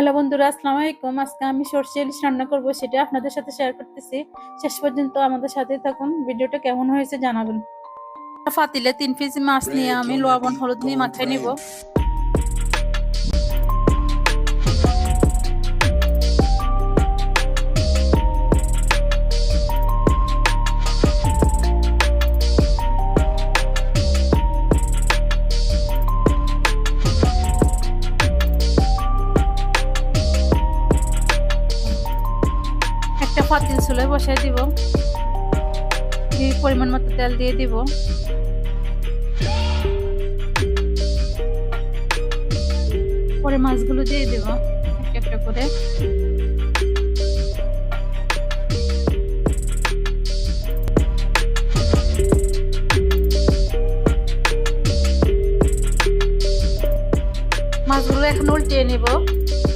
Hello বন্ধুরা, আসসালামু আলাইকুম। আজকে আমি সরষে ইলিশ রান্না করব, সেটা আপনাদের সাথে শেয়ার করতেছি। শেষ পর্যন্ত আমাদের সাথে থাকুন। ভিডিওটা কেমন হয়েছে জানাবেন। পাতিলে 3 পিস মাছ নিয়ে আমি লবণ হলুদ নিয়ে মাখিয়ে নিব। একটা পাতিল চুলায় বসাই দিব। পরিমাণ মতো তেল দিয়ে দিব। পরে মাছগুলো দিয়ে দিব একটা একটা করে। মাছগুলো এখন উল্টিয়ে নিব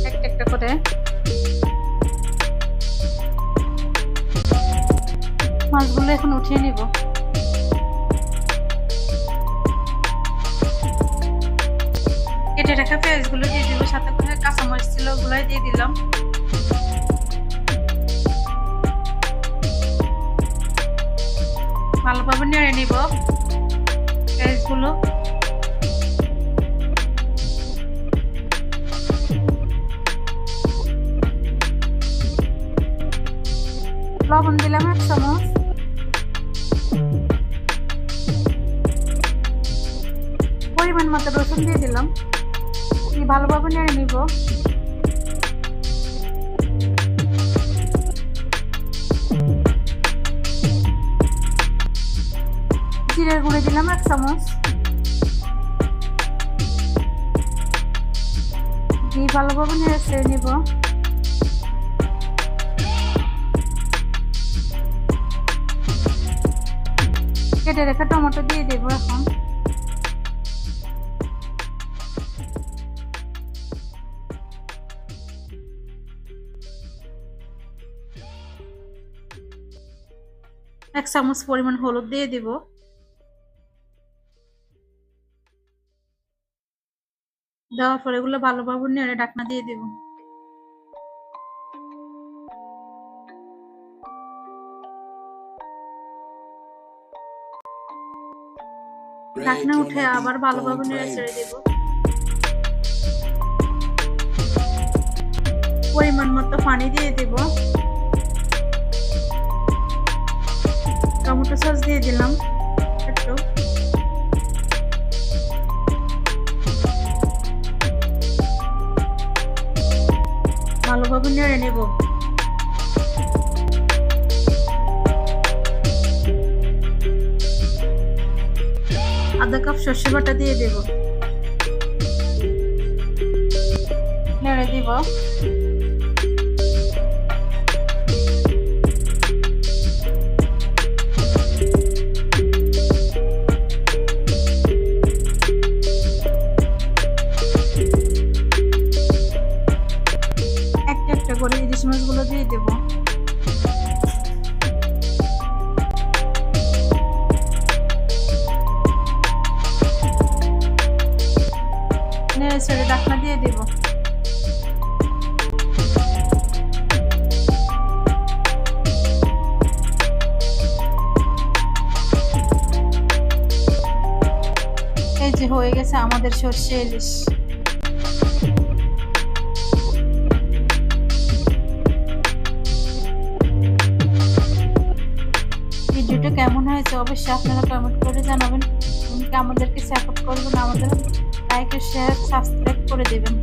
একটা একটা করে। মাছগুলো এখন উঠিয়ে নিব। কেটে রাখা পেঁয়াজগুলো দিয়ে দিব, সাথে করে কাঁচামরিচ ছিল ওগুলাই দিয়ে দিলাম। ভালোভাবে নেড়ে নিব পেঁয়াজগুলো। লবণ দিলাম 1 চামচ। পরিমাণ মতো রসুন দিয়ে দিলাম। ভালোভাবে নেড়ে নিব। জিরের গুঁড়ো দিলাম 1 চামচ। দিয়ে ভালোভাবে নেড়ে ছেড়ে নিব। কেটে রেখে টমেটো দিয়ে দেব এখন। এক চামচ পরিমাণ হলুদ দিয়ে দিব। দেওয়ার পরে এগুলো ভালোভাবে নেড়ে ঢাকনা দিয়ে দিব। ঢাকনা উঠে আবার ভালোভাবে নেড়ে ছেড়ে দেব। পরিমাণ মতো পানি দিয়ে দেব। টমেটো সস দিয়ে দিলাম একটু। ভালোভাবে নেড়ে নেব। আধা কাপ সর্ষে বাটা দিয়ে দেব। নেড়ে দিব। একটা একটা করে ইলিশ মাছগুলো দিয়ে দেব। নেড়ে ছেড়ে ঢাকনা দিয়ে দেব। এই যে হয়ে গেছে আমাদের সরষে ইলিশ। ভিডিওটা কেমন হয়েছে অবশ্যই আপনারা কমেন্ট করে জানাবেন। আমাদেরকে সাপোর্ট করবেন, আমাদের লাইক ও শেয়ার সাবস্ক্রাইব করে দেবেন।